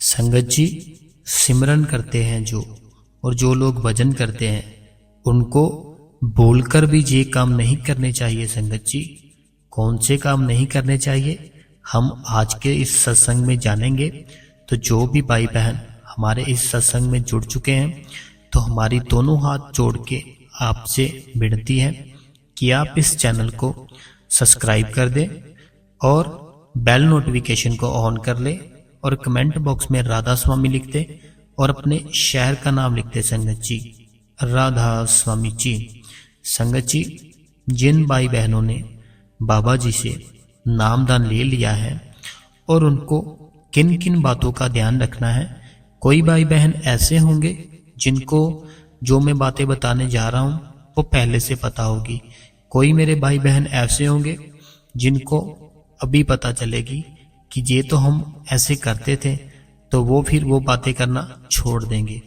संगत जी, सिमरन करते हैं जो और जो लोग भजन करते हैं उनको बोलकर भी ये काम नहीं करने चाहिए। संगत जी, कौन से काम नहीं करने चाहिए हम आज के इस सत्संग में जानेंगे। तो जो भी भाई बहन हमारे इस सत्संग में जुड़ चुके हैं तो हमारी दोनों हाथ जोड़ के आपसे विनती है कि आप इस चैनल को सब्सक्राइब कर दें और बेल नोटिफिकेशन को ऑन कर ले और कमेंट बॉक्स में राधा स्वामी लिख दे और अपने शहर का नाम लिख दे। संगत जी, राधा स्वामी जी। संगत जी, जिन भाई बहनों ने बाबा जी से नामदान ले लिया है और उनको किन किन बातों का ध्यान रखना है। कोई भाई बहन ऐसे होंगे जिनको जो मैं बातें बताने जा रहा हूं वो पहले से पता होगी। कोई मेरे भाई बहन ऐसे होंगे जिनको अभी पता चलेगी कि ये तो हम ऐसे करते थे, तो वो फिर वो बातें करना छोड़ देंगे।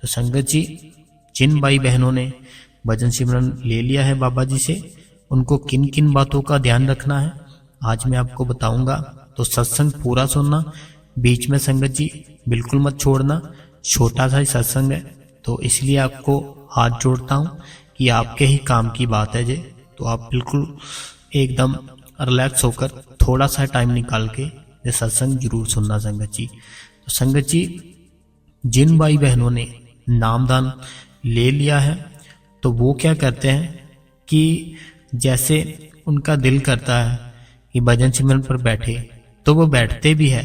तो संगत जी, जिन भाई बहनों ने भजन सिमरन ले लिया है बाबा जी से, उनको किन किन बातों का ध्यान रखना है आज मैं आपको बताऊंगा। तो सत्संग पूरा सुनना, बीच में संगत जी बिल्कुल मत छोड़ना। छोटा सा ही सत्संग है तो इसलिए आपको हाथ जोड़ता हूं कि आपके ही काम की बात है ये। तो आप बिल्कुल एकदम रिलैक्स होकर थोड़ा सा टाइम निकाल के ये सत्संग जरूर सुनना। संगत जी, तो संगत जी, जिन भाई बहनों ने नामदान ले लिया है तो वो क्या करते हैं कि जैसे उनका दिल करता है कि भजन सिमरन पर बैठे तो वो बैठते भी है।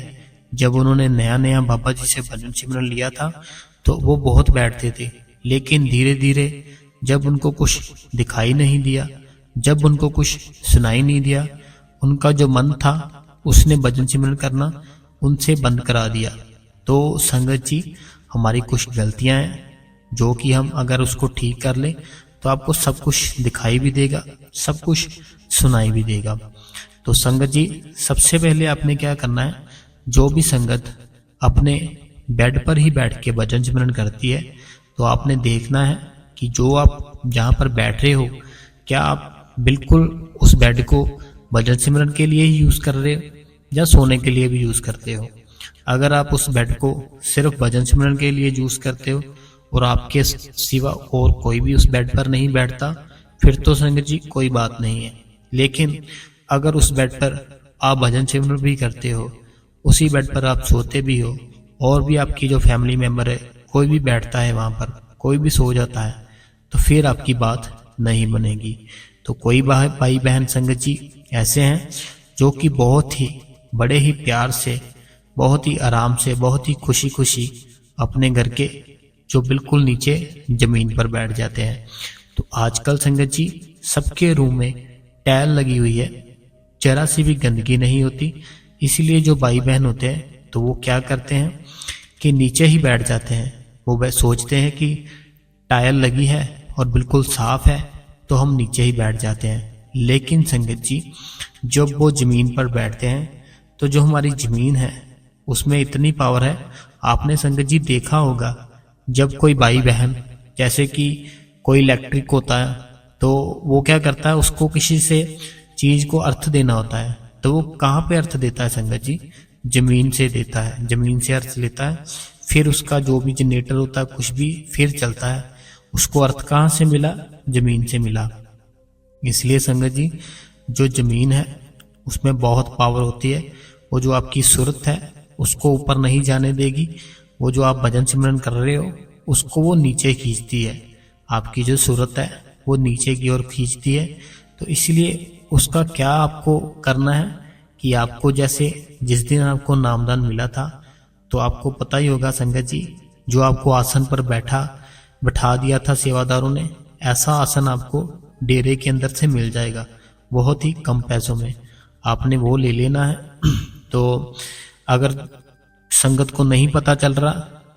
जब उन्होंने नया नया बाबा जी से भजन सिमरन लिया था तो वो बहुत बैठते थे, लेकिन धीरे धीरे जब उनको कुछ दिखाई नहीं दिया, जब उनको कुछ सुनाई नहीं दिया, उनका जो मन था उसने भजन सिमरन करना उनसे बंद करा दिया। तो संगत जी, हमारी कुछ गलतियां हैं जो कि हम अगर उसको ठीक कर ले तो आपको सब कुछ दिखाई भी देगा, सब कुछ सुनाई भी देगा। तो संगत जी, सबसे पहले आपने क्या करना है, जो भी संगत अपने बेड पर ही बैठ के भजन सिमरन करती है तो आपने देखना है कि जो आप जहाँ पर बैठ रहे हो क्या आप बिल्कुल उस बेड को भजन सिमरन के लिए ही यूज कर रहे हो या सोने के लिए भी यूज करते हो। अगर आप उस बेड को सिर्फ भजन सिमरन के लिए यूज करते हो और आपके सिवा और कोई भी उस बेड पर नहीं बैठता, फिर तो संगत जी कोई बात नहीं है। लेकिन अगर उस बेड पर आप भजन सिमरन भी करते हो, उसी बेड पर आप सोते भी हो और भी आपकी जो फैमिली मेंबर है कोई भी बैठता है वहां पर, कोई भी सो जाता है, तो फिर आपकी बात नहीं बनेगी। तो कोई भाई बहन संगत जी ऐसे हैं जो कि बहुत ही बड़े ही प्यार से, बहुत ही आराम से, बहुत ही खुशी खुशी अपने घर के जो बिल्कुल नीचे जमीन पर बैठ जाते हैं। तो आजकल संगत जी सबके रूम में टाइल लगी हुई है, जरा सी भी गंदगी नहीं होती, इसलिए जो भाई बहन होते हैं तो वो क्या करते हैं कि नीचे ही बैठ जाते हैं। वो सोचते हैं कि टाइल लगी है और बिल्कुल साफ है तो हम नीचे ही बैठ जाते हैं। लेकिन संगत जी, जब वो जमीन पर बैठते हैं तो जो हमारी जमीन है उसमें इतनी पावर है। आपने संगत जी देखा होगा, जब कोई भाई बहन जैसे कि कोई इलेक्ट्रिक होता है तो वो क्या करता है, उसको किसी से चीज को अर्थ देना होता है तो वो कहाँ पे अर्थ देता है संगत जी, जमीन से देता है, जमीन से अर्थ लेता है। फिर उसका जो भी जनरेटर होता है कुछ भी फिर चलता है, उसको अर्थ कहाँ से मिला, जमीन से मिला। इसलिए संगत जी, जो जमीन है उसमें बहुत पावर होती है। वो जो आपकी सूरत है उसको ऊपर नहीं जाने देगी, वो जो आप भजन सिमरन कर रहे हो उसको वो नीचे खींचती है। आपकी जो सूरत है वो नीचे की ओर खींचती है। तो इसलिए उसका क्या आपको करना है कि आपको जैसे जिस दिन आपको नामदान मिला था तो आपको पता ही होगा संगत जी, जो आपको आसन पर बैठा दिया था सेवादारों ने, ऐसा आसन आपको डेरे के अंदर से मिल जाएगा बहुत ही कम पैसों में। आपने वो ले लेना है। तो अगर संगत को नहीं पता चल रहा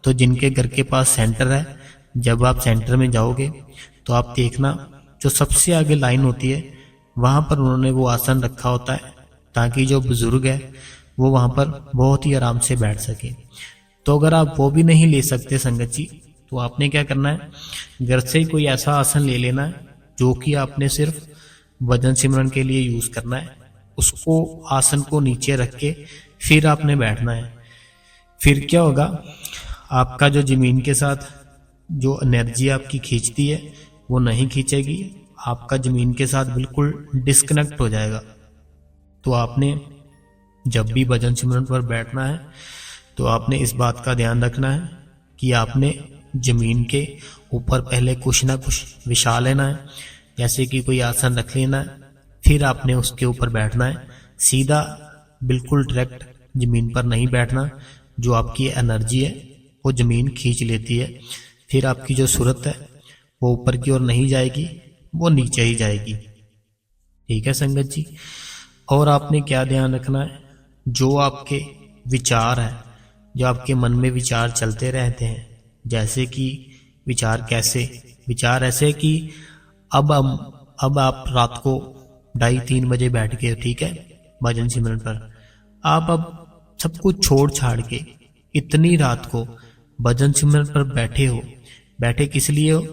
तो जिनके घर के पास सेंटर है, जब आप सेंटर में जाओगे तो आप देखना जो सबसे आगे लाइन होती है वहां पर उन्होंने वो आसन रखा होता है ताकि जो बुजुर्ग है वो वहां पर बहुत ही आराम से बैठ सके। तो अगर आप वो भी नहीं ले सकते संगत जी, तो आपने क्या करना है, घर से ही कोई ऐसा आसन ले लेना है जो कि आपने सिर्फ भजन सिमरन के लिए यूज करना है। उसको आसन को नीचे रख के फिर आपने बैठना है। फिर क्या होगा, आपका जो जमीन के साथ जो एनर्जी आपकी खींचती है वो नहीं खींचेगी, आपका जमीन के साथ बिल्कुल डिस्कनेक्ट हो जाएगा। तो आपने जब भी भजन सिमरन पर बैठना है तो आपने इस बात का ध्यान रखना है कि आपने जमीन के ऊपर पहले कुछ ना कुछ बिछा लेना है, जैसे कि कोई आसन रख लेना है, फिर आपने उसके ऊपर बैठना है। सीधा बिल्कुल डायरेक्ट जमीन पर नहीं बैठना, जो आपकी एनर्जी है वो जमीन खींच लेती है, फिर आपकी जो सूरत है वो ऊपर की ओर नहीं जाएगी, वो नीचे ही जाएगी। ठीक है संगत जी। और आपने क्या ध्यान रखना है, जो आपके विचार है, जो आपके मन में विचार चलते रहते हैं, जैसे कि विचार कैसे, विचार ऐसे कि अब आप रात को 2:30-3 बजे बैठ गए, ठीक है, भजन सिमरन पर। आप अब सब कुछ छोड़ छाड़ के इतनी रात को भजन सिमरन पर बैठे हो। बैठे किस लिए हो?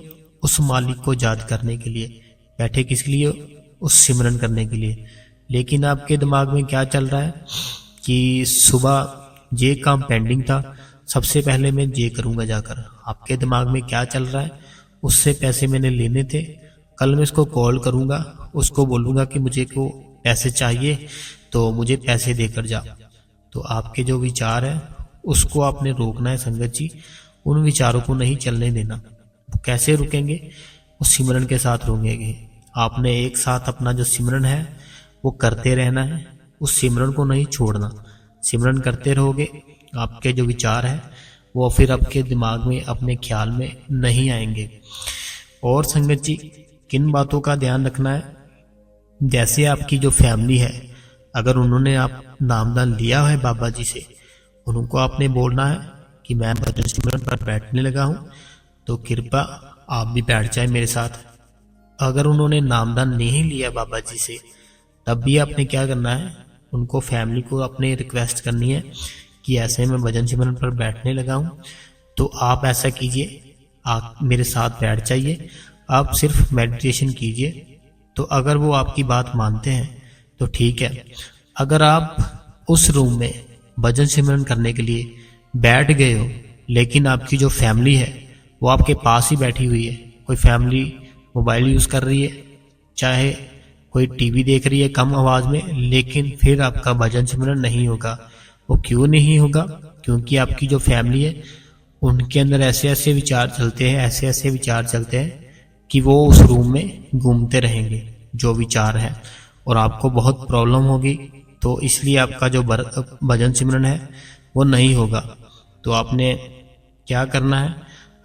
उस मालिक को याद करने के लिए। बैठे किस लिए हो? उस सिमरन करने के लिए। लेकिन आपके दिमाग में क्या चल रहा है कि सुबह ये काम पेंडिंग था, सबसे पहले मैं ये करूंगा जाकर। आपके दिमाग में क्या चल रहा है, उससे पैसे मैंने लेने थे, कल मैं इसको कॉल करूंगा, उसको बोलूंगा कि मुझे को पैसे चाहिए तो मुझे पैसे देकर जा। तो आपके जो विचार है उसको आपने रोकना है संगत जी, उन विचारों को नहीं चलने देना। वो कैसे रुकेंगे? वो सिमरन के साथ रुकेंगे। आपने एक साथ अपना जो सिमरन है वो करते रहना है, उस सिमरन को नहीं छोड़ना। सिमरन करते रहोगे, आपके जो विचार है वो फिर आपके दिमाग में, अपने ख्याल में नहीं आएंगे। और संगत जी, किन बातों का ध्यान रखना है, जैसे आपकी जो फैमिली है, अगर उन्होंने आप नामदान लिया है बाबा जी से, उनको आपने बोलना है कि मैं भजन सिमरन पर बैठने लगा हूँ, तो कृपा आप भी बैठ जाए मेरे साथ। अगर उन्होंने नामदान नहीं लिया बाबा जी से, तब भी आपने क्या करना है, उनको, फैमिली को अपने रिक्वेस्ट करनी है कि ऐसे मैं भजन सिमरन पर बैठने लगा हूँ, तो आप ऐसा कीजिए, आप मेरे साथ बैठ जाइए, आप सिर्फ मेडिटेशन कीजिए। तो अगर वो आपकी बात मानते हैं तो ठीक है। अगर आप उस रूम में भजन सिमरन करने के लिए बैठ गए हो, लेकिन आपकी जो फैमिली है वो आपके पास ही बैठी हुई है, कोई फैमिली मोबाइल यूज़ कर रही है, चाहे कोई टीवी देख रही है कम आवाज़ में, लेकिन फिर आपका भजन सिमरन नहीं होगा। वो क्यों नहीं होगा? क्योंकि आपकी जो फैमिली है उनके अंदर ऐसे ऐसे विचार चलते हैं, ऐसे ऐसे विचार चलते हैं कि वो उस रूम में घूमते रहेंगे जो विचार है, और आपको बहुत प्रॉब्लम होगी। तो इसलिए आपका जो भजन सिमरन है वो नहीं होगा। तो आपने क्या करना है,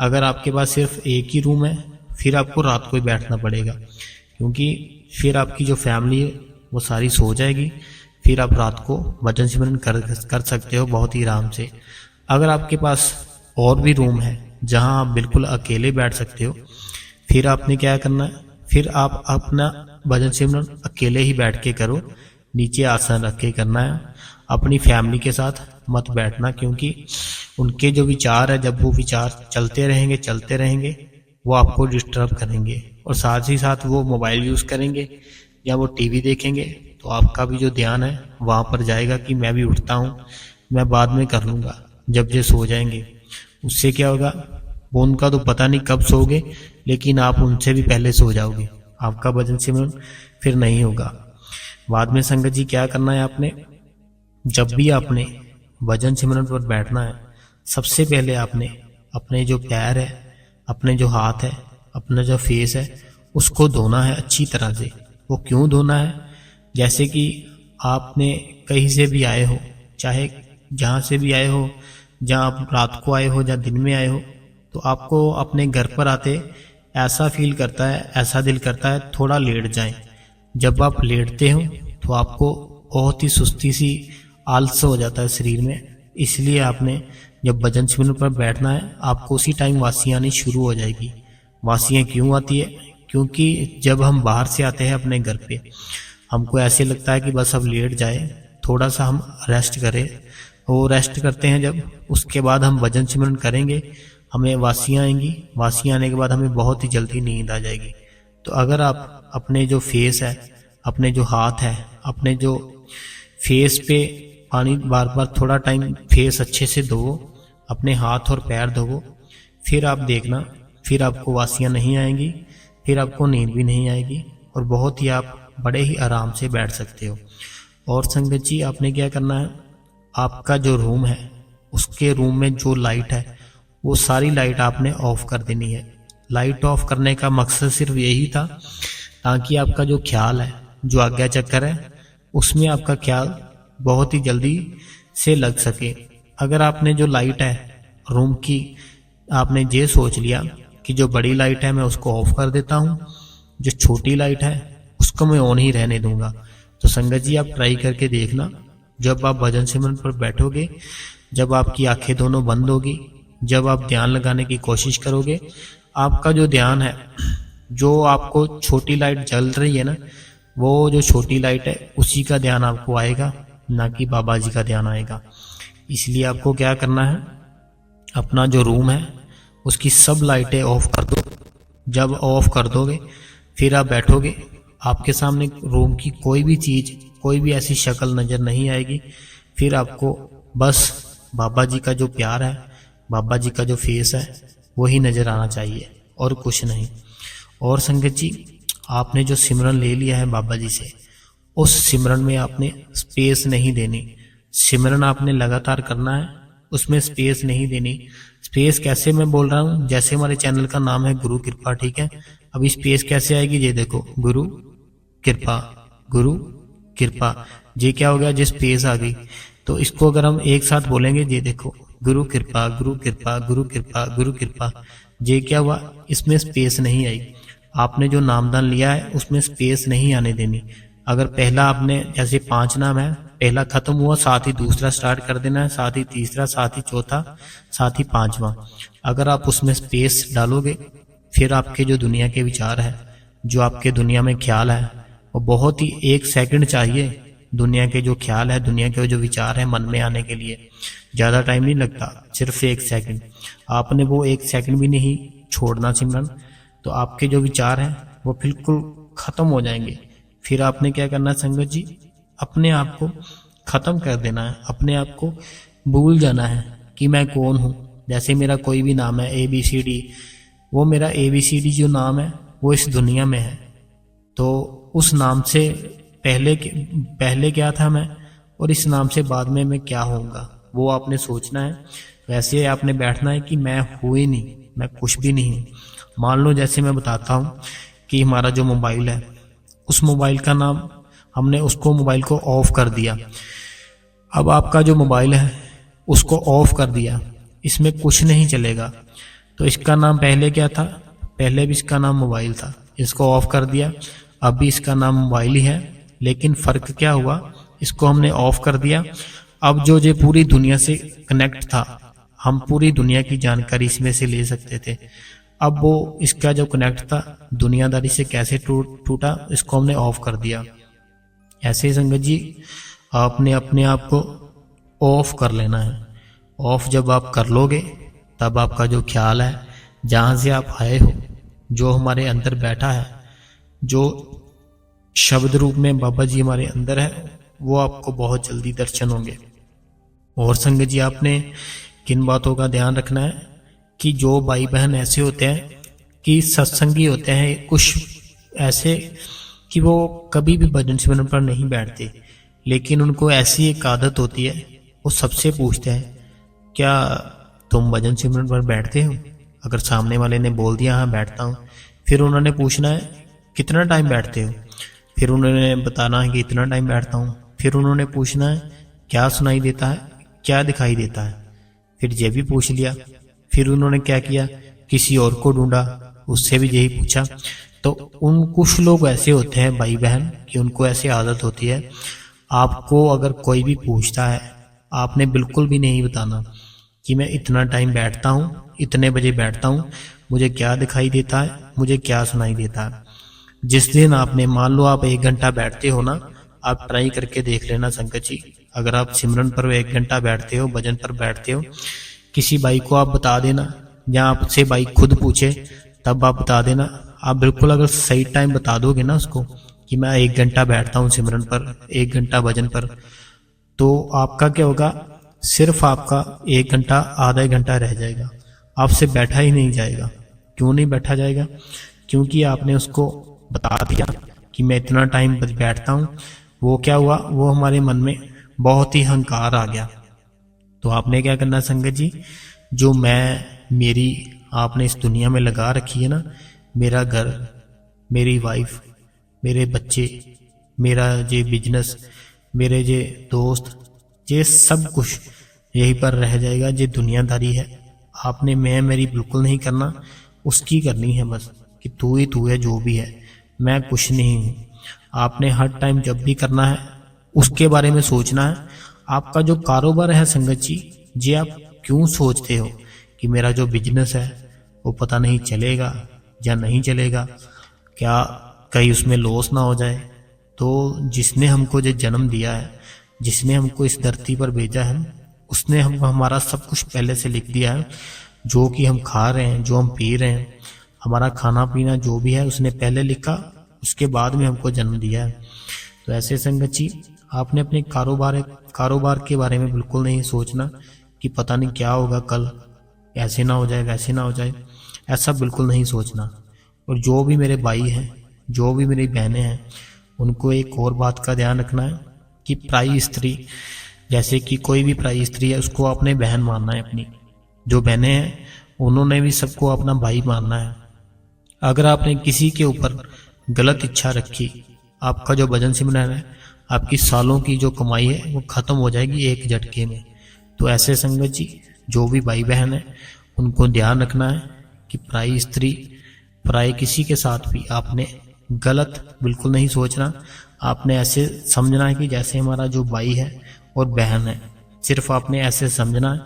अगर आपके पास सिर्फ एक ही रूम है, फिर आपको रात को ही बैठना पड़ेगा, क्योंकि फिर आपकी जो फैमिली है वो सारी सो जाएगी, फिर आप रात को भजन सिमरन कर सकते हो बहुत ही आराम से। अगर आपके पास और भी रूम है जहां आप बिल्कुल अकेले बैठ सकते हो, फिर आपने क्या करना है, फिर आप अपना भजन सिमरन अकेले ही बैठ के करो, नीचे आसन रख के करना है। अपनी फैमिली के साथ मत बैठना, क्योंकि उनके जो विचार है, जब वो विचार चलते रहेंगे वो आपको डिस्टर्ब करेंगे, और साथ ही साथ वो मोबाइल यूज़ करेंगे या वो टीवी देखेंगे, तो आपका भी जो ध्यान है वहाँ पर जाएगा कि मैं भी उठता हूँ, मैं बाद में कर लूँगा, जब ये सो जाएंगे। उससे क्या होगा, वो उनका तो पता नहीं कब सोओगे, लेकिन आप उनसे भी पहले सो जाओगे, आपका भजन सिमरन फिर नहीं होगा। बाद में संगत जी क्या करना है, आपने जब भी आपने भजन सिमरन पर बैठना है, सबसे पहले आपने अपने जो पैर है, अपने जो हाथ है, अपना जो फेस है, उसको धोना है अच्छी तरह से। वो क्यों धोना है? जैसे कि आपने कहीं से भी आए हो, चाहे जहाँ से भी आए हो, जहाँ आप रात को आए हो या दिन में आए हो, तो आपको अपने घर पर आते ऐसा फील करता है, ऐसा दिल करता है थोड़ा लेट जाएं। जब आप लेटते हो तो आपको बहुत ही सुस्ती सी, आलस हो जाता है शरीर में। इसलिए आपने जब भजन सिमरन पर बैठना है, आपको उसी टाइम वासियाँ आनी शुरू हो जाएगी। वासियाँ क्यों आती है? क्योंकि जब हम बाहर से आते हैं अपने घर पे, हमको ऐसे लगता है कि बस अब लेट जाए, थोड़ा सा हम रेस्ट करें। वो रेस्ट करते हैं जब, उसके बाद हम भजन सिमरन करेंगे, हमें वासियाँ आएंगी, वासियाँ आने के बाद हमें बहुत ही जल्दी नींद आ जाएगी। तो अगर आप अपने जो फेस है, अपने जो हाथ है, अपने जो फेस पे पानी बार बार थोड़ा टाइम फेस अच्छे से धोवो, अपने हाथ और पैर धोवो, फिर आप देखना, फिर आपको वासियाँ नहीं आएंगी, फिर आपको नींद भी नहीं आएगी और बहुत ही आप बड़े ही आराम से बैठ सकते हो। और संगत जी आपने क्या करना है, आपका जो रूम है उसके रूम में जो लाइट है वो सारी लाइट आपने ऑफ कर देनी है। लाइट ऑफ करने का मकसद सिर्फ यही था ताकि आपका जो ख्याल है, जो आज्ञा चक्र है, उसमें आपका ख्याल बहुत ही जल्दी से लग सके। अगर आपने जो लाइट है रूम की, आपने ये सोच लिया कि जो बड़ी लाइट है मैं उसको ऑफ कर देता हूँ, जो छोटी लाइट है उसको मैं ऑन ही रहने दूंगा, तो संगत जी आप ट्राई करके देखना। जब आप भजन सिमरन पर बैठोगे, जब आपकी आंखें दोनों बंद होगी, जब आप ध्यान लगाने की कोशिश करोगे, आपका जो ध्यान है, जो आपको छोटी लाइट जल रही है ना, वो जो छोटी लाइट है उसी का ध्यान आपको आएगा, ना कि बाबा जी का ध्यान आएगा। इसलिए आपको क्या करना है, अपना जो रूम है उसकी सब लाइटें ऑफ कर दो। जब ऑफ कर दोगे फिर आप बैठोगे, आपके सामने रूम की कोई भी चीज़, कोई भी ऐसी शक्ल नज़र नहीं आएगी। फिर आपको बस बाबा जी का जो प्यार है, बाबा जी का जो फेस है वही नज़र आना चाहिए और कुछ नहीं। और संगत जी आपने जो सिमरन ले लिया है बाबा जी से, उस सिमरन में आपने स्पेस नहीं देनी। सिमरन आपने लगातार करना है, उसमें स्पेस नहीं देनी। स्पेस कैसे मैं बोल रहा हूँ, जैसे हमारे चैनल का नाम है गुरु कृपा, ठीक है। अभी स्पेस कैसे आएगी, ये देखो, गुरु कृपा, गुरु कृपा, ये क्या हो गया, जो स्पेस आ गई। तो इसको अगर हम एक साथ बोलेंगे, ये देखो, गुरु कृपा, गुरु कृपा, गुरु कृपा, गुरु कृपा, ये क्या हुआ, इसमें स्पेस नहीं आई। आपने जो नामदान लिया है उसमें स्पेस नहीं आने देनी। अगर पहला आपने, जैसे 5 नाम है, पहला खत्म हुआ, साथ ही दूसरा स्टार्ट कर देना है, साथ ही तीसरा, साथ ही चौथा, साथ ही 5वां। अगर आप उसमें स्पेस डालोगे, फिर आपके जो दुनिया के विचार है, जो आपके दुनिया में ख्याल है, वो बहुत ही 1 सेकंड चाहिए। दुनिया के जो ख्याल है, दुनिया के जो विचार है मन में आने के लिए ज़्यादा टाइम नहीं लगता, सिर्फ 1 सेकंड। आपने वो 1 सेकंड भी नहीं छोड़ना सिमरन, तो आपके जो विचार हैं वो बिल्कुल ख़त्म हो जाएंगे। फिर आपने क्या करना संगत जी, अपने आप को ख़त्म कर देना है, अपने आप को भूल जाना है कि मैं कौन हूँ। जैसे मेरा कोई भी नाम है ABCD, वो मेरा ABCD जो नाम है वो इस दुनिया में है, तो उस नाम से पहले क्या था मैं, और इस नाम से बाद में मैं क्या होऊंगा, वो आपने सोचना है। वैसे आपने बैठना है कि मैं हूँ ही नहीं, मैं कुछ भी नहीं हूँ। मान लो जैसे मैं बताता हूँ कि हमारा जो मोबाइल है, उस मोबाइल का नाम, हमने उसको मोबाइल को ऑफ कर दिया। अब आपका जो मोबाइल है उसको ऑफ कर दिया, इसमें कुछ नहीं चलेगा। तो इसका नाम पहले क्या था, पहले भी इसका नाम मोबाइल था, इसको ऑफ कर दिया, अब भी इसका नाम मोबाइल ही है। लेकिन फ़र्क क्या हुआ, इसको हमने ऑफ कर दिया। अब जो ये पूरी दुनिया से कनेक्ट था, हम पूरी दुनिया की जानकारी इसमें से ले सकते थे। अब वो इसका जो कनेक्ट था दुनियादारी से कैसे टूटा, इसको हमने ऑफ कर दिया। ऐसे ही संगत जी आपने अपने आप को ऑफ कर लेना है। ऑफ जब आप कर लोगे, तब आपका जो ख्याल है, जहाँ से आप आए हो, जो हमारे अंदर बैठा है, जो शब्द रूप में बाबा जी हमारे अंदर है, वो आपको बहुत जल्दी दर्शन होंगे। और संगत जी आपने किन बातों का ध्यान रखना है कि जो भाई बहन ऐसे होते हैं कि सत्संगी होते हैं, कुछ ऐसे कि वो कभी भी भजन सिमरन पर नहीं बैठते, लेकिन उनको ऐसी एक आदत होती है, वो सबसे पूछते हैं क्या तुम भजन सिमरन पर बैठते हो। अगर सामने वाले ने बोल दिया हाँ बैठता हूँ, फिर उन्होंने पूछना है कितना टाइम बैठते हो, फिर उन्होंने बताना है कि इतना टाइम बैठता हूँ। फिर उन्होंने पूछना है क्या सुनाई देता है, क्या दिखाई देता है, फिर ये भी पूछ लिया। फिर उन्होंने क्या किया, किसी और को ढूंढा, उससे भी यही पूछा। तो उन कुछ लोग ऐसे होते हैं भाई बहन कि उनको ऐसी आदत होती है, आपको अगर कोई भी पूछता है, आपने बिल्कुल भी नहीं बताना कि मैं इतना टाइम बैठता हूँ, इतने बजे बैठता हूँ, मुझे क्या दिखाई देता है, मुझे क्या सुनाई देता है। जिस दिन आपने, मान लो आप 1 घंटा बैठते हो ना, आप ट्राई करके देख लेना संगत जी। अगर आप सिमरन पर 1 घंटा बैठते हो, भजन पर बैठते हो, किसी भाई को आप बता देना, या आपसे भाई खुद पूछे तब आप बता देना। आप बिल्कुल अगर सही टाइम बता दोगे ना उसको कि मैं 1 घंटा बैठता हूँ सिमरन पर, 1 घंटा भजन पर, तो आपका क्या होगा, सिर्फ आपका 1 घंटा आधा घंटा रह जाएगा, आपसे बैठा ही नहीं जाएगा। क्यों नहीं बैठा जाएगा? क्योंकि आपने उसको बता दिया कि मैं इतना टाइम बस बैठता हूँ। वो क्या हुआ, वो हमारे मन में बहुत ही अहंकार आ गया। तो आपने क्या करना संगत जी, जो मेरी आपने इस दुनिया में लगा रखी है ना, मेरा घर, मेरी वाइफ, मेरे बच्चे, मेरा ये बिजनेस, मेरे ये दोस्त, ये सब कुछ यहीं पर रह जाएगा। ये दुनियादारी है, आपने मैं मेरी बिल्कुल नहीं करना, उसकी करनी है बस, कि तू ही तू है, जो भी है, मैं कुछ नहीं हूँ। आपने हर टाइम जब भी करना है उसके बारे में सोचना है। आपका जो कारोबार है संगत जी, ये आप क्यों सोचते हो कि मेरा जो बिजनेस है वो पता नहीं चलेगा या नहीं चलेगा, क्या कहीं उसमें लॉस ना हो जाए। तो जिसने हमको जो जन्म दिया है, जिसने हमको इस धरती पर भेजा है, उसने हम हमारा सब कुछ पहले से लिख दिया है। जो कि हम खा रहे हैं, जो हम पी रहे हैं, हमारा खाना पीना जो भी है उसने पहले लिखा, उसके बाद में हमको जन्म दिया है। तो ऐसे संगत जी, आपने अपने कारोबार के बारे में बिल्कुल नहीं सोचना कि पता नहीं क्या होगा कल, ऐसे ना हो जाए वैसे ना हो जाए, ऐसा बिल्कुल नहीं सोचना। और जो भी मेरे भाई हैं, जो भी मेरी बहनें हैं, उनको एक और बात का ध्यान रखना है कि पराई स्त्री, जैसे कि कोई भी पराई स्त्री है, उसको अपने बहन मानना है। अपनी जो बहनें हैं उन्होंने भी सबको अपना भाई मानना है। अगर आपने किसी के ऊपर गलत इच्छा रखी, आपका जो भजन सिमरन है, आपकी सालों की जो कमाई है वो खत्म हो जाएगी एक झटके में। तो ऐसे संगत जी, जो भी भाई बहन है उनको ध्यान रखना है कि पराई स्त्री, पराई किसी के साथ भी आपने गलत बिल्कुल नहीं सोचना। आपने ऐसे समझना है कि जैसे हमारा जो भाई है और बहन है, सिर्फ आपने ऐसे समझना है,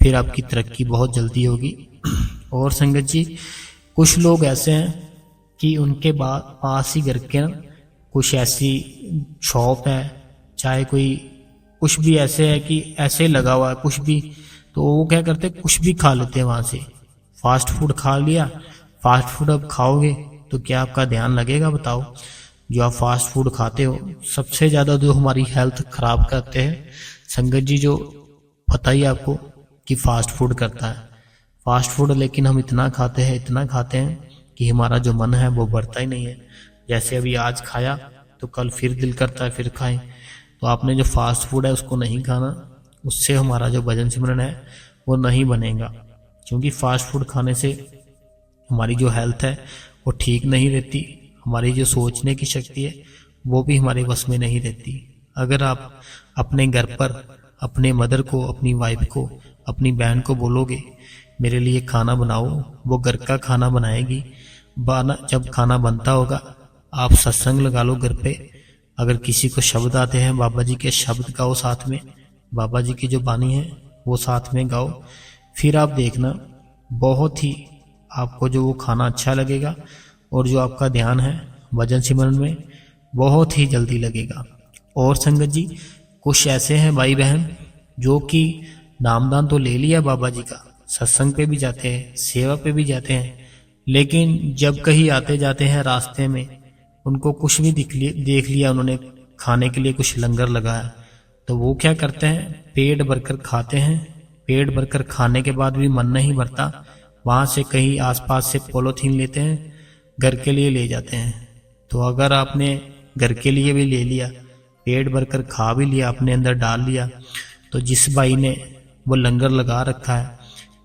फिर आपकी तरक्की बहुत जल्दी होगी। और संगत जी, कुछ लोग ऐसे हैं कि उनके पास ही घर के ना कुछ ऐसी शॉप है, चाहे कोई कुछ भी ऐसे है कि ऐसे लगा हुआ है कुछ भी, तो वो क्या करते हैं, कुछ भी खा लेते हैं वहां से। फास्ट फूड खा लिया, फास्ट फूड अब खाओगे तो क्या आपका ध्यान लगेगा बताओ? जो आप फास्ट फूड खाते हो, सबसे ज्यादा जो हमारी हेल्थ खराब करते हैं संगत जी, जो पता ही आपको कि फास्ट फूड करता है। फास्ट फूड लेकिन हम इतना खाते हैं कि हमारा जो मन है वो बढ़ता ही नहीं है। जैसे अभी आज खाया तो कल फिर दिल करता है फिर खाएं। तो आपने जो फास्ट फूड है उसको नहीं खाना, उससे हमारा जो भजन सिमरन है वो नहीं बनेगा। क्योंकि फास्ट फूड खाने से हमारी जो हेल्थ है वो ठीक नहीं रहती, हमारी जो सोचने की शक्ति है वो भी हमारे वश में नहीं रहती। अगर आप अपने घर पर अपने मदर को, अपनी वाइफ को, अपनी बहन को बोलोगे मेरे लिए खाना बनाओ, वो घर का खाना बनाएगी। जब खाना बनता होगा आप सत्संग लगा लो घर पे। अगर किसी को शब्द आते हैं, बाबा जी के शब्द गाओ साथ में, बाबा जी की जो बानी है वो साथ में गाओ। फिर आप देखना बहुत ही आपको जो वो खाना अच्छा लगेगा और जो आपका ध्यान है भजन सिमरन में बहुत ही जल्दी लगेगा। और संगत जी, कुछ ऐसे हैं भाई बहन जो कि नामदान तो ले लिया बाबा जी का, सत्संग पे भी जाते हैं, सेवा पे भी जाते हैं, लेकिन जब कहीं आते जाते हैं रास्ते में उनको कुछ भी देख लिया उन्होंने, खाने के लिए कुछ लंगर लगाया, तो वो क्या करते हैं, पेट भरकर खाते हैं। पेट भरकर खाने के बाद भी मन नहीं भरता, वहां से कहीं आसपास से पॉलीथीन लेते हैं, घर के लिए ले जाते हैं। तो अगर आपने घर के लिए भी ले लिया, पेट भरकर खा भी लिया, अपने अंदर डाल लिया, तो जिस भाई ने वो लंगर लगा रखा है,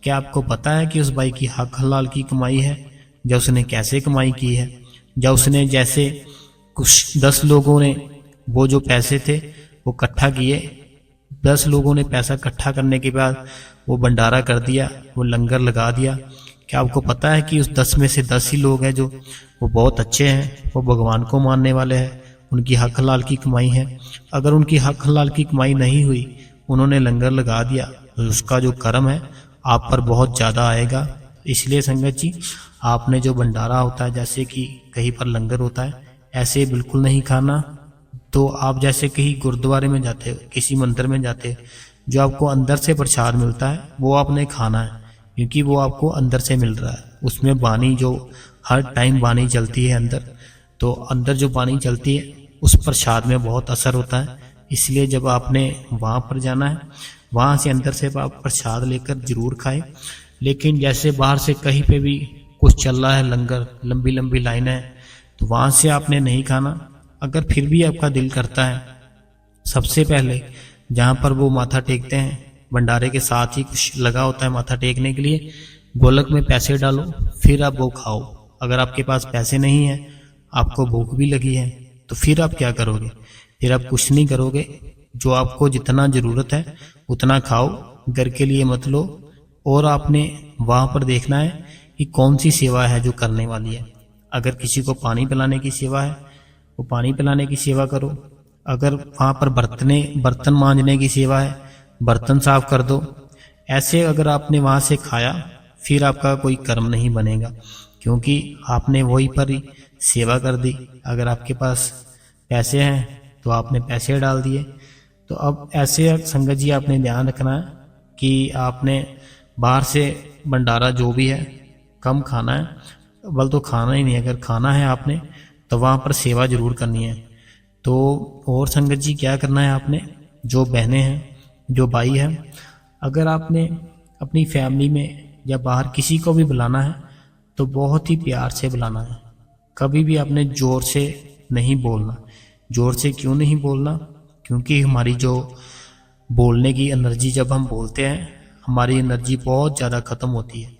क्या आपको पता है कि उस भाई की हक हलाल की कमाई है, या उसने कैसे कमाई की है? या उसने जैसे कुछ 10 लोगों ने वो जो पैसे थे वो इकट्ठा किए, 10 लोगों ने पैसा इकट्ठा करने के बाद वो भंडारा कर दिया, वो लंगर लगा दिया। क्या आपको पता है कि उस 10 में से 10 ही लोग हैं जो वो बहुत अच्छे हैं, वो भगवान को मानने वाले हैं, उनकी हक हलाल की कमाई है। अगर उनकी हक हलाल की कमाई नहीं हुई, उन्होंने लंगर लगा दिया, तो उसका जो कर्म है आप पर बहुत ज्यादा आएगा। इसलिए संगत जी, आपने जो भंडारा होता है, जैसे कि कहीं पर लंगर होता है, ऐसे बिल्कुल नहीं खाना। तो आप जैसे कहीं गुरुद्वारे में जाते हो, किसी मंदिर में जाते हो, जो आपको अंदर से प्रसाद मिलता है वो आपने खाना है, क्योंकि वो आपको अंदर से मिल रहा है। उसमें बानी, जो हर टाइम बानी चलती है अंदर, तो अंदर जो बानी चलती है उस प्रसाद में बहुत असर होता है। इसलिए जब आपने वहाँ पर जाना है, वहाँ से अंदर से आप प्रसाद लेकर जरूर खाएं। लेकिन जैसे बाहर से कहीं पे भी कुछ चल रहा है, लंगर, लंबी लंबी लाइन है, तो वहाँ से आपने नहीं खाना। अगर फिर भी आपका दिल करता है, सबसे पहले जहाँ पर वो माथा टेकते हैं, भंडारे के साथ ही कुछ लगा होता है माथा टेकने के लिए, गोलक में पैसे डालो, फिर आप वो खाओ। अगर आपके पास पैसे नहीं है, आपको भूख भी लगी है, तो फिर आप क्या करोगे? फिर आप कुछ नहीं करोगे। जो आपको जितना जरूरत है उतना खाओ, घर के लिए मत लो। और आपने वहां पर देखना है कि कौन सी सेवा है जो करने वाली है। अगर किसी को पानी पिलाने की सेवा है, वो पानी पिलाने की सेवा करो। अगर वहां पर बर्तन मांजने की सेवा है, बर्तन साफ कर दो। ऐसे अगर आपने वहां से खाया, फिर आपका कोई कर्म नहीं बनेगा, क्योंकि आपने वहीं पर ही सेवा कर दी। अगर आपके पास पैसे हैं तो आपने पैसे डाल दिए। तो अब ऐसे संगत जी आपने ध्यान रखना है कि आपने बाहर से भंडारा जो भी है कम खाना है, बल तो खाना ही नहीं। अगर खाना है आपने तो वहाँ पर सेवा जरूर करनी है। तो और संगत जी क्या करना है आपने, जो बहनें हैं, जो भाई हैं, अगर आपने अपनी फैमिली में या बाहर किसी को भी बुलाना है तो बहुत ही प्यार से बुलाना है। कभी भी आपने जोर से नहीं बोलना। जोर से क्यों नहीं बोलना? क्योंकि हमारी जो बोलने की एनर्जी, जब हम बोलते हैं हमारी एनर्जी बहुत ज़्यादा ख़त्म होती है।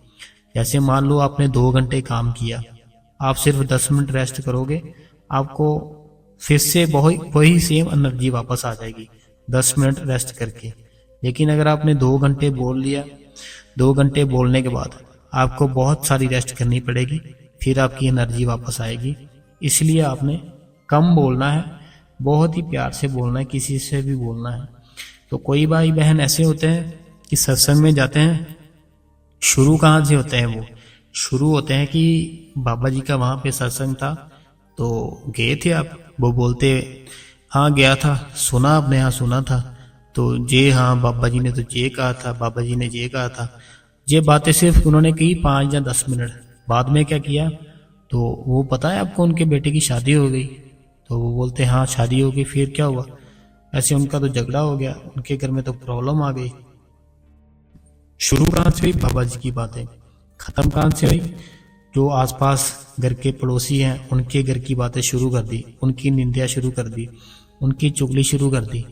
जैसे मान लो आपने 2 घंटे काम किया, आप सिर्फ 10 मिनट रेस्ट करोगे, आपको फिर से वही सेम एनर्जी वापस आ जाएगी 10 मिनट रेस्ट करके। लेकिन अगर आपने 2 घंटे बोल लिया, 2 घंटे बोलने के बाद आपको बहुत सारी रेस्ट करनी पड़ेगी, फिर आपकी एनर्जी वापस आएगी। इसलिए आपने कम बोलना है, बहुत ही प्यार से बोलना है, किसी से भी बोलना है। तो कोई भाई बहन ऐसे होते हैं कि सत्संग में जाते हैं, शुरू कहाँ से होते हैं? वो शुरू होते हैं कि बाबा जी का वहाँ पे सत्संग था तो गए थे आप। वो बोलते हाँ गया था, सुना आपने? हाँ सुना था। तो जे हाँ बाबा जी ने तो ये कहा था, बाबा जी ने ये कहा था। ये बातें सिर्फ उन्होंने की 5 या 10 मिनट। बाद में क्या किया? तो वो पता है आपको, उनके बेटे की शादी हो गई। तो वो बोलते हाँ शादी हो गई, फिर क्या हुआ? ऐसे उनका तो झगड़ा हो गया, उनके घर में तो प्रॉब्लम आ गई। शुरू कहाँ से हुई? बाबा जी की बातें। खत्म कहाँ से हुई? जो आसपास घर के पड़ोसी हैं उनके घर की बातें शुरू कर दी, उनकी निंदा शुरू कर दी, उनकी चुगली शुरू कर दी।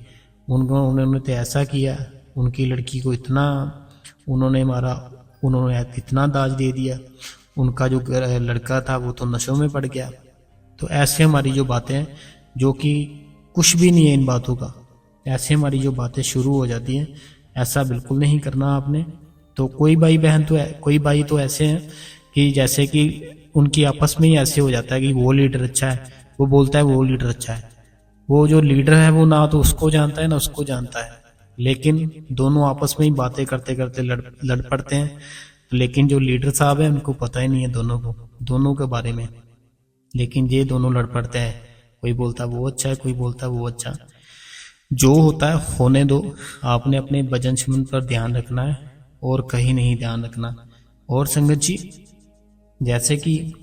उन्होंने तो ऐसा किया, उनकी लड़की को इतना उन्होंने मारा, उन्होंने इतना दाज दे दिया, उनका जो लड़का था वो तो नशों में पड़ गया। तो ऐसे हमारी जो बातें हैं, जो कि कुछ भी नहीं है इन बातों का, ऐसे हमारी जो बातें शुरू हो जाती हैं, ऐसा बिल्कुल नहीं करना आपने। तो कोई भाई बहन तो कोई भाई तो ऐसे हैं कि जैसे कि उनकी आपस में ही ऐसे हो जाता है कि वो लीडर अच्छा है, वो बोलता है वो लीडर अच्छा है। वो जो लीडर है वो ना तो उसको जानता है ना उसको जानता है, लेकिन दोनों आपस में ही बातें करते करते लड़ पड़ते हैं। लेकिन जो लीडर साहब है उनको पता ही नहीं है दोनों के बारे में, लेकिन ये दोनों लड़ पड़ते हैं। कोई बोलता वो अच्छा है, कोई बोलता वो अच्छा। जो होता है होने दो। आपने अपने भजन सिमरन पर ध्यान रखना है और कहीं नहीं ध्यान रखना। और संगत जी, जैसे कि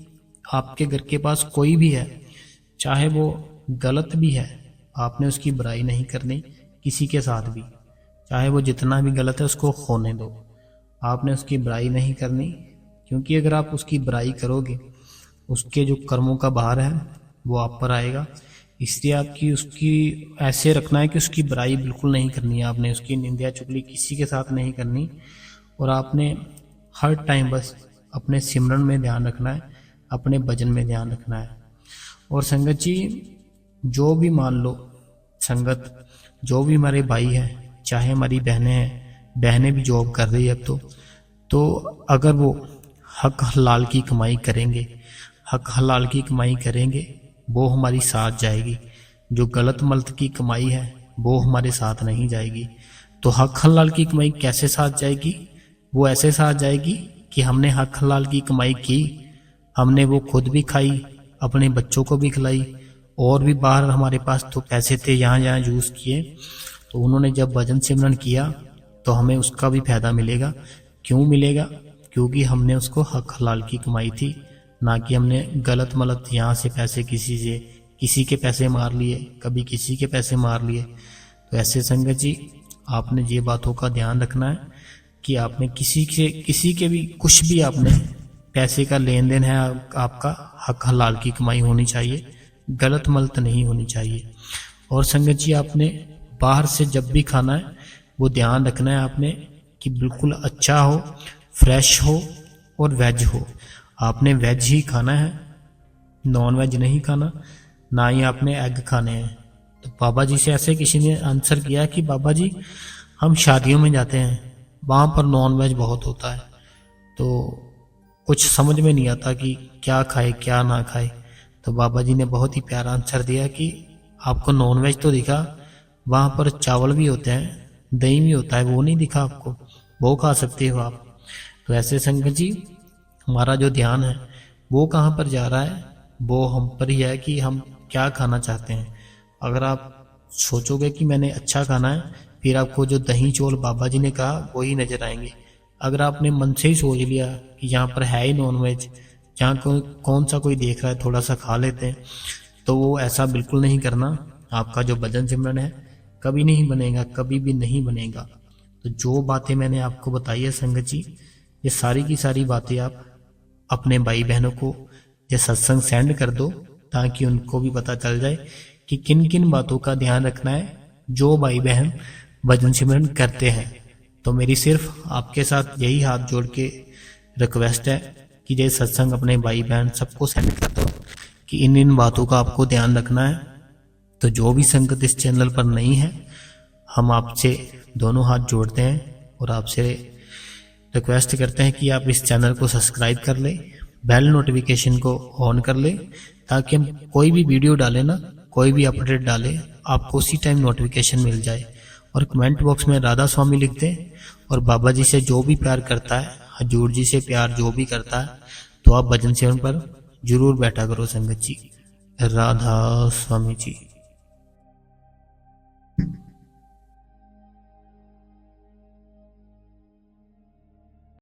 आपके घर के पास कोई भी है, चाहे वो गलत भी है, आपने उसकी बुराई नहीं करनी किसी के साथ भी। चाहे वो जितना भी गलत है उसको होने दो, आपने उसकी बुराई नहीं करनी। क्योंकि अगर आप उसकी बुराई करोगे, उसके जो कर्मों का भार है वो आप पर आएगा। इसलिए आपकी उसकी ऐसे रखना है कि उसकी बुराई बिल्कुल नहीं करनी है, आपने उसकी निंदा चुगली किसी के साथ नहीं करनी। और आपने हर टाइम बस अपने सिमरन में ध्यान रखना है, अपने भजन में ध्यान रखना है। और संगत जी, जो भी मान लो संगत, जो भी हमारे भाई हैं, चाहे हमारी बहनें हैं, बहनें भी जॉब कर रही है अब तो अगर वो हक हलाल की कमाई करेंगे, हक हलाल की कमाई करेंगे, वो हमारी साथ जाएगी। जो गलत मलत की कमाई है वो हमारे साथ नहीं जाएगी। तो हक हलाल की कमाई कैसे साथ जाएगी? वो ऐसे साथ जाएगी कि हमने हक हलाल की कमाई की, हमने वो खुद भी खाई, अपने बच्चों को भी खिलाई, और भी बाहर हमारे पास तो पैसे थे, यहाँ यहाँ यूज़ किए। तो उन्होंने जब भजन सिमरन किया तो हमें उसका भी फायदा मिलेगा। क्यों मिलेगा? क्योंकि हमने उसको हक हलाल की कमाई थी, ना कि हमने गलत मलत यहाँ से पैसे किसी के पैसे मार लिए, कभी किसी के पैसे मार लिए। तो ऐसे संगत जी आपने ये बातों का ध्यान रखना है कि आपने किसी के भी कुछ भी आपने पैसे का लेन देन है, आपका हक हलाल की कमाई होनी चाहिए, गलत मलत नहीं होनी चाहिए। और संगत जी आपने बाहर से जब भी खाना है वो ध्यान रखना है आपने कि बिल्कुल अच्छा हो, फ्रेश हो और वेज हो। आपने वेज ही खाना है, नॉन वेज नहीं खाना, ना ही आपने एग खाने हैं। तो बाबा जी से ऐसे किसी ने आंसर किया कि बाबा जी हम शादियों में जाते हैं, वहाँ पर नॉन वेज बहुत होता है, तो कुछ समझ में नहीं आता कि क्या खाए क्या ना खाए। तो बाबा जी ने बहुत ही प्यारा आंसर दिया कि आपको नॉन वेज तो दिखा, वहाँ पर चावल भी होते हैं, दही भी होता है, वो नहीं दिखा आपको, वो खा सकते हो आप। तो ऐसे संगत जी हमारा जो ध्यान है वो कहाँ पर जा रहा है, वो हम पर ही है कि हम क्या खाना चाहते हैं। अगर आप सोचोगे कि मैंने अच्छा खाना है, फिर आपको जो दही चौल बाबा जी ने कहा वही नजर आएंगे। अगर आपने मन से ही सोच लिया कि यहाँ पर है ही नॉन वेज, जहाँ कौन सा कोई देख रहा है थोड़ा सा खा लेते हैं, तो वो ऐसा बिल्कुल नहीं करना। आपका जो भजन सिमरन है कभी नहीं बनेगा, कभी भी नहीं बनेगा। तो जो बातें मैंने आपको बताई है संगत जी, ये सारी की सारी बातें आप अपने भाई बहनों को ये सत्संग सेंड कर दो, ताकि उनको भी पता चल जाए कि किन किन बातों का ध्यान रखना है जो भाई बहन भजन सिमरन करते हैं। तो मेरी सिर्फ आपके साथ यही हाथ जोड़ के रिक्वेस्ट है कि ये सत्संग अपने भाई बहन सबको सेंड कर दो कि इन इन बातों का आपको ध्यान रखना है। तो जो भी संगत इस चैनल पर नहीं है, हम आपसे दोनों हाथ जोड़ते हैं और आपसे रिक्वेस्ट करते हैं कि आप इस चैनल को सब्सक्राइब कर ले, बेल नोटिफिकेशन को ऑन कर ले, ताकि हम कोई भी वीडियो डालें ना, कोई भी अपडेट डाले, आपको उसी टाइम नोटिफिकेशन मिल जाए। और कमेंट बॉक्स में राधा स्वामी लिख दें, और बाबा जी से जो भी प्यार करता है, हजूर जी से प्यार जो भी करता है, तो आप भजन सेवन पर जरूर बैठा करो संगत जी। राधा स्वामी जी।